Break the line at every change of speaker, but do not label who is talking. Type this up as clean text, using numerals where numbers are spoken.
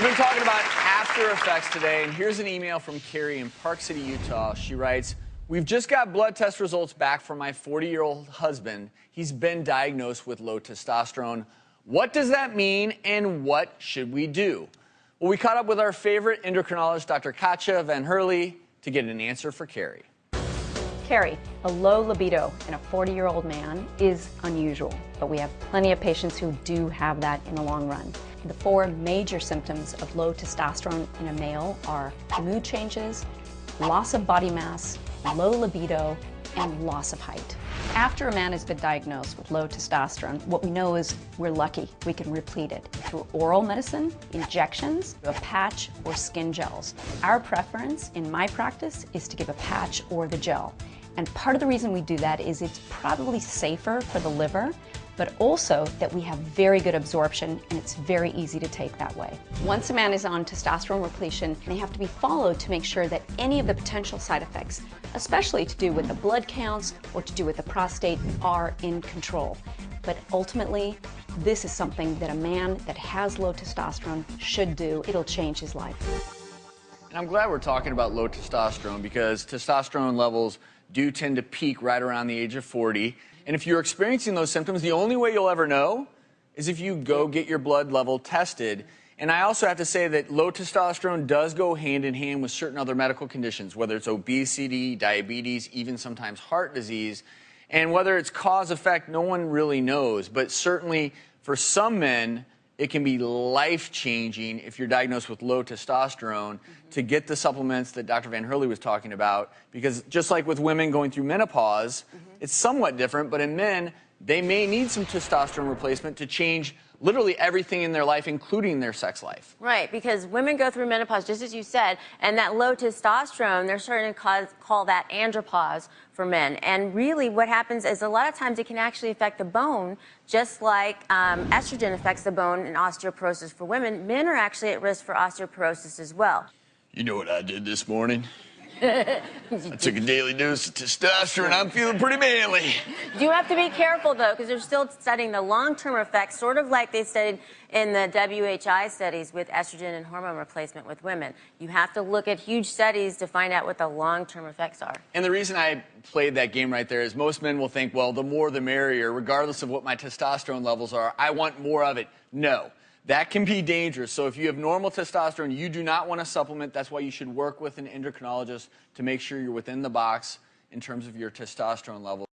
been talking about after effects today, and here's an email from Carrie in Park City, Utah. She writes, "We've just got blood test results back from my 40-year-old husband. He's been diagnosed with low testosterone. What does that mean, and what should we do?" Well, we caught up with our favorite endocrinologist, Dr. Katja Van Hurley, to get an answer for Carrie.
Carrie, a low libido in a 40-year-old man is unusual, but we have plenty of patients who do have that in the long run. The four major symptoms of low testosterone in a male are mood changes, loss of body mass, low libido, and loss of height. After a man has been diagnosed with low testosterone, what we know is we're lucky. We can replete it through oral medicine, injections, a patch, or skin gels. Our preference in my practice is to give a patch or the gel. And part of the reason we do that is it's probably safer for the liver, but also that we have very good absorption and it's very easy to take that way. Once a man is on testosterone repletion, they have to be followed to make sure that any of the potential side effects, especially to do with the blood counts or to do with the prostate, are in control. But ultimately, this is something that a man that has low testosterone should do. It'll change his life.
And I'm glad we're talking about low testosterone because testosterone levels do tend to peak right around the age of 40. And if you're experiencing those symptoms, the only way you'll ever know is if you go get your blood level tested. And I also have to say that low testosterone does go hand in hand with certain other medical conditions, whether it's obesity, diabetes, even sometimes heart disease. And whether it's cause effect, no one really knows. But certainly for some men, it can be life-changing if you're diagnosed with low testosterone to get the supplements that Dr. Van Hurley was talking about. Because just like with women going through menopause, it's somewhat different, but in men, they may need some testosterone replacement to change literally everything in their life, including their sex life.
Right, because women go through menopause, just as you said, and that low testosterone, they're starting to call that andropause for men. And really what happens is a lot of times it can actually affect the bone, just like estrogen affects the bone in osteoporosis for women. Men are actually at risk for osteoporosis as well.
You know what I did this morning? I took a daily dose of testosterone. I'm feeling pretty manly.
You have to be careful, though, because they're still studying the long-term effects, sort of like they studied in the WHI studies with estrogen and hormone replacement with women. You have to look at huge studies to find out what the long-term effects are.
And the reason I played that game right there is most men will think, well, the more the merrier, regardless of what my testosterone levels are. I want more of it. No. That can be dangerous. So if you have normal testosterone, you do not want to supplement. That's why you should work with an endocrinologist to make sure you're within the box in terms of your testosterone levels.